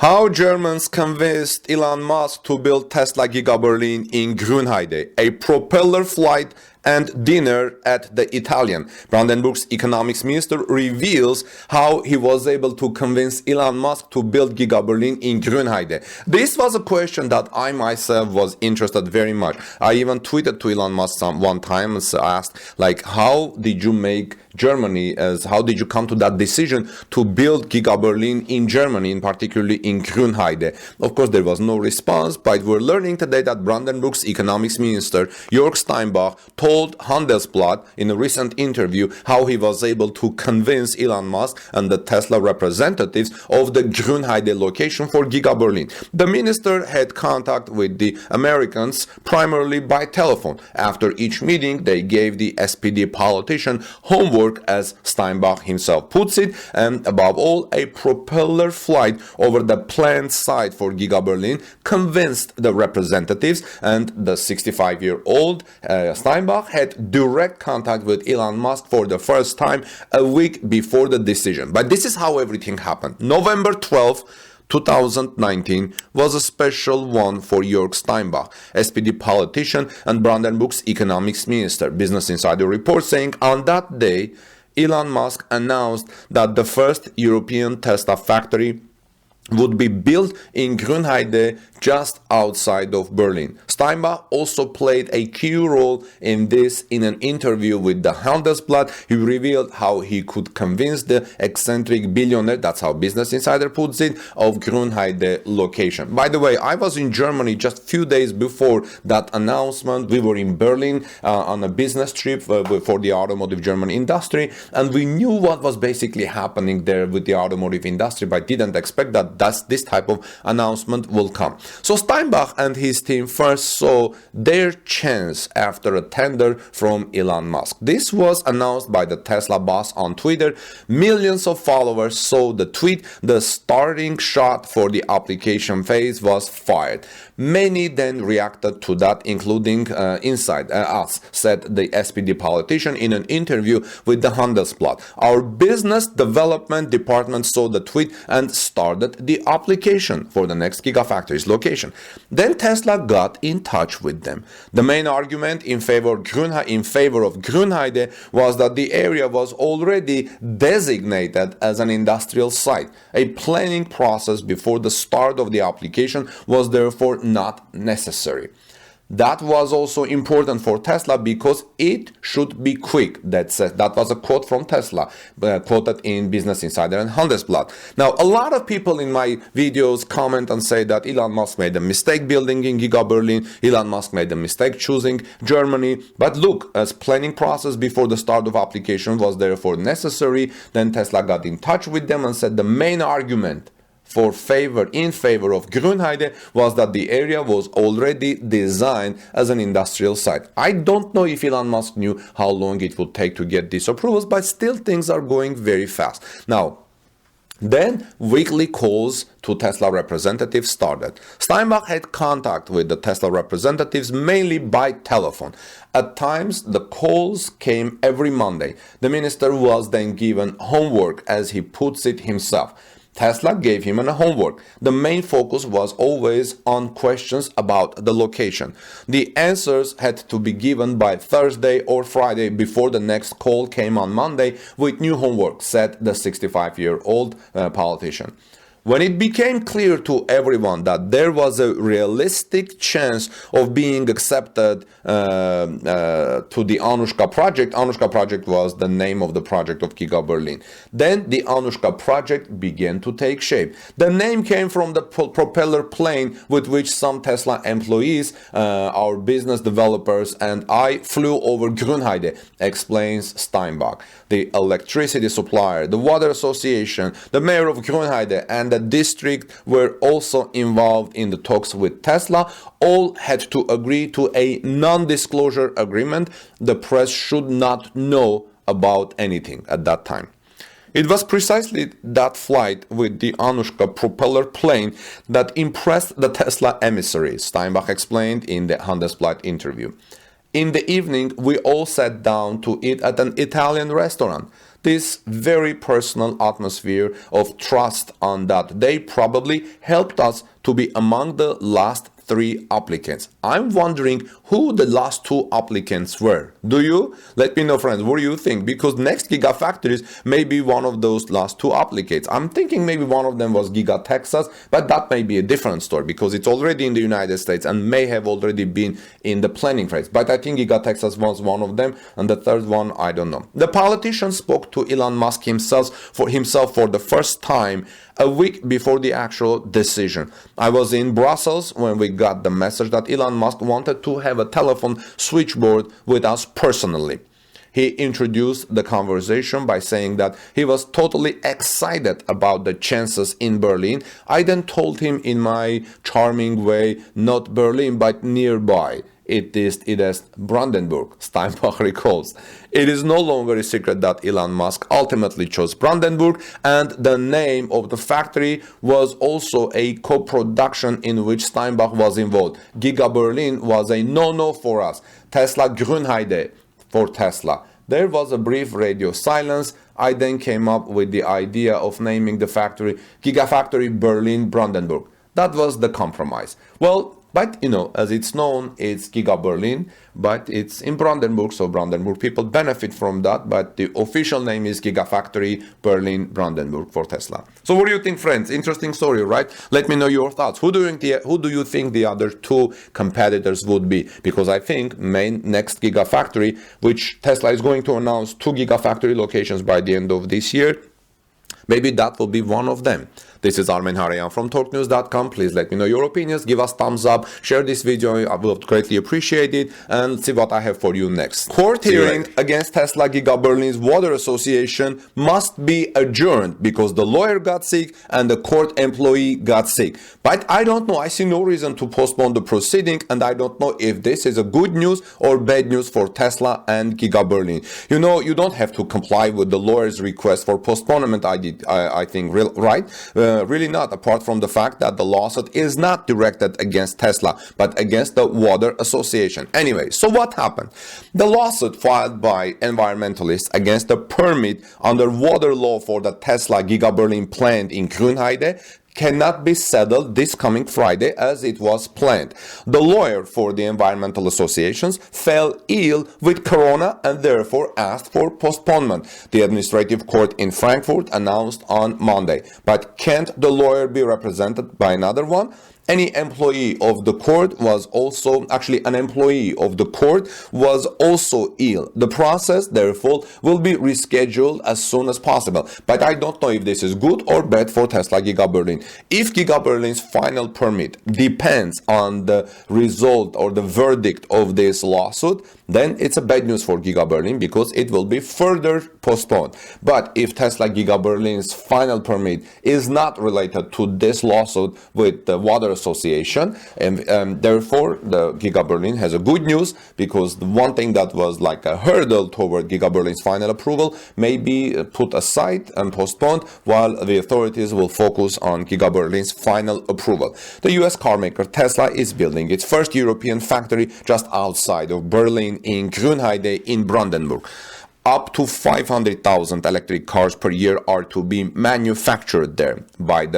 How Germans convinced Elon Musk to build Tesla Giga Berlin in Grünheide, a propeller flight and dinner at the Italian. Brandenburg's economics minister reveals how he was able to convince Elon Musk to build Giga Berlin in Grünheide. This was a question that I myself was interested very much. I even tweeted to Elon Musk one time and asked, how did you make Germany, how did you come to that decision to build Giga Berlin in Germany, in particularly in Grünheide? Of course, there was no response, but we're learning today that Brandenburg's economics minister, Jörg Steinbach, told Handelsblatt in a recent interview how he was able to convince Elon Musk and the Tesla representatives of the Grünheide location for Giga Berlin. The minister had contact with the Americans primarily by telephone. After each meeting, they gave the SPD politician homework, as Steinbach himself puts it, and above all, a propeller flight over the planned site for Giga Berlin convinced the representatives, and the 65-year-old Steinbach had direct contact with Elon Musk for the first time a week before the decision. But this is how everything happened. November 12th, 2019 was a special one for Jörg Steinbach, SPD politician and Brandenburg's economics minister. Business Insider reports saying on that day, Elon Musk announced that the first European Tesla factory would be built in Grünheide, just outside of Berlin. Steinbach also played a key role in this in an interview with the Handelsblatt. He revealed how he could convince the eccentric billionaire, that's how Business Insider puts it, of Grünheide location. By the way, I was in Germany just a few days before that announcement. We were in Berlin on a business trip for the automotive German industry, and we knew what was basically happening there with the automotive industry, but didn't expect that this type of announcement will come. So Steinbach and his team first saw their chance after a tender from Elon Musk. This was announced by the Tesla boss on Twitter. Millions of followers saw the tweet. The starting shot for the application phase was fired. Many then reacted to that, including inside us, said the SPD politician in an interview with the Handelsblatt. Our business development department saw the tweet and started the application for the next Gigafactory's location. Then Tesla got in touch with them. The main argument in favor of Grünheide was that the area was already designated as an industrial site. A planning process before the start of the application was therefore not necessary. That was also important for Tesla because it should be quick. That was a quote from Tesla, quoted in Business Insider and Handelsblatt. Now, a lot of people in my videos comment and say that Elon Musk made a mistake building in Giga Berlin. Elon Musk made a mistake choosing Germany. But look, as planning process before the start of application was therefore necessary, then Tesla got in touch with them and said the main argument in favor of Grünheide was that the area was already designed as an industrial site. I don't know if Elon Musk knew how long it would take to get these approvals, but still things are going very fast. Now, then weekly calls to Tesla representatives started. Steinbach had contact with the Tesla representatives mainly by telephone. At times, the calls came every Monday. The minister was then given homework, as he puts it himself. Tesla gave him a homework. The main focus was always on questions about the location. The answers had to be given by Thursday or Friday before the next call came on Monday with new homework, said the 65-year-old politician. When it became clear to everyone that there was a realistic chance of being accepted to the Anushka project was the name of the project of Giga Berlin. Then the Anushka project began to take shape. The name came from the propeller plane with which some Tesla employees, our business developers, and I flew over Grünheide, explains Steinbach. The electricity supplier, the water association, the mayor of Grünheide, and the district were also involved in the talks with Tesla. All had to agree to a non-disclosure agreement. The press should not know about anything at that time. It was precisely that flight with the Anushka propeller plane that impressed the Tesla emissaries, Steinbach explained in the Handelsblatt interview. In the evening, we all sat down to eat at an Italian restaurant. this very personal atmosphere of trust on that they probably helped us to be among the last 3 applicants. I'm wondering who the last 2 applicants were. Do you? Let me know, friends. What do you think? Because next gigafactories may be one of those last 2 applicants. I'm thinking maybe one of them was Giga Texas, but that may be a different story because it's already in the United States and may have already been in the planning phase. But I think Giga Texas was one of them, and the third one, I don't know. The politician spoke to Elon Musk himself for the first time a week before the actual decision. I was in Brussels when we got the message that Elon Musk wanted to have a telephone switchboard with us personally. He introduced the conversation by saying that he was totally excited about the chances in Berlin. I then told him in my charming way, not Berlin, but nearby. It is Brandenburg, Steinbach recalls. It is no longer a secret that Elon Musk ultimately chose Brandenburg, and the name of the factory was also a co-production in which Steinbach was involved. Giga Berlin was a no-no for us. Tesla Grünheide for Tesla. There was a brief radio silence. I then came up with the idea of naming the factory Gigafactory Berlin Brandenburg. That was the compromise. Well, but as it's known, it's Giga Berlin, but it's in Brandenburg, so Brandenburg people benefit from that, but the official name is Gigafactory Berlin Brandenburg for Tesla. So what do you think, friends? Interesting story, right? Let me know your thoughts. Who do you think the other 2 competitors would be? Because I think next Gigafactory, which Tesla is going to announce 2 Gigafactory locations by the end of this year, maybe that will be one of them. This is Armen Harayan from TalkNews.com. Please let me know your opinions. Give us thumbs up. Share this video. I will greatly appreciate it. And see what I have for you next. Court hearing against Tesla Giga Berlin's Water Association must be adjourned because the lawyer got sick and the court employee got sick. But I don't know. I see no reason to postpone the proceeding, and I don't know if this is a good news or bad news for Tesla and Giga Berlin. You don't have to comply with the lawyer's request for postponement. I think, right? Really not, apart from the fact that the lawsuit is not directed against Tesla, but against the Water Association. Anyway, so what happened? The lawsuit filed by environmentalists against the permit under water law for the Tesla Giga Berlin plant in Grunheide cannot be settled this coming Friday as it was planned. The lawyer for the environmental associations fell ill with corona and therefore asked for postponement. The administrative court in Frankfurt announced on Monday. But can't the lawyer be represented by another one? An employee of the court was also ill. The process, therefore, will be rescheduled as soon as possible. But I don't know if this is good or bad for Tesla Giga Berlin. If Giga Berlin's final permit depends on the result or the verdict of this lawsuit, then it's a bad news for Giga Berlin because it will be further postponed. But if Tesla Giga Berlin's final permit is not related to this lawsuit with the Water Association, and therefore the Giga Berlin has a good news because the one thing that was like a hurdle toward Giga Berlin's final approval may be put aside and postponed while the authorities will focus on Giga Berlin's final approval. The US carmaker Tesla is building its first European factory just outside of Berlin in Grünheide in Brandenburg. Up to 500,000 electric cars per year are to be manufactured there but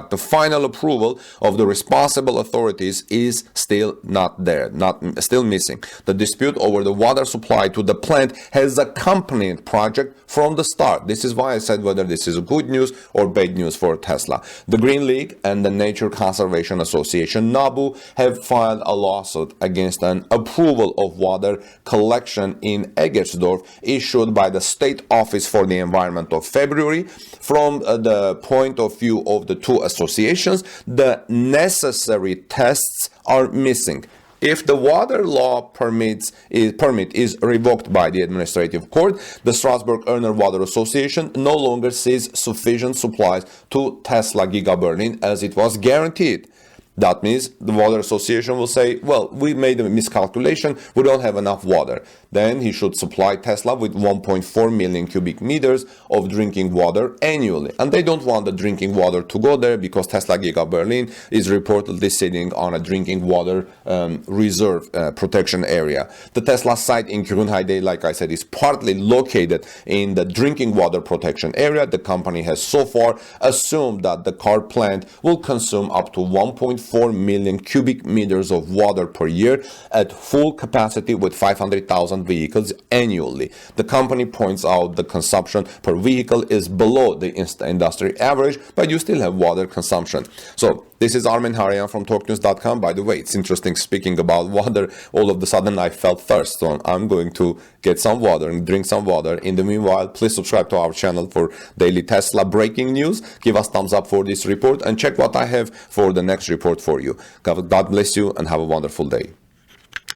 the final approval of the responsible authorities is still not there, still missing. The dispute over the water supply to the plant has accompanied project from the start. This is why I said whether this is good news or bad news for Tesla. The Green League and the Nature Conservation Association NABU have filed a lawsuit against an approval of water collection in Eggersdorf issued by the State Office for the Environment of February. From the point of view of the 2 associations, the necessary tests are missing. If the water law permit is revoked by the administrative court, the Strasbourg-Erner Water Association no longer sees sufficient supplies to Tesla Giga Berlin as it was guaranteed. That means the Water Association will say, well, we made a miscalculation, we don't have enough water. Then he should supply Tesla with 1.4 million cubic meters of drinking water annually. And they don't want the drinking water to go there because Tesla Giga Berlin is reportedly sitting on a drinking water reserve protection area. The Tesla site in Grunheide, like I said, is partly located in the drinking water protection area. The company has so far assumed that the car plant will consume up to 1.4 million cubic meters of water per year at full capacity with 500,000 vehicles annually. The company points out the consumption per vehicle is below the industry average, but you still have water consumption. So this is Armen Harayan from TalkNews.com. By the way, it's interesting speaking about water. All of a sudden, I felt thirst, so I'm going to get some water and drink some water. In the meanwhile, please subscribe to our channel for daily Tesla breaking news. Give us thumbs up for this report and check what I have for the next report for you. God bless you and have a wonderful day.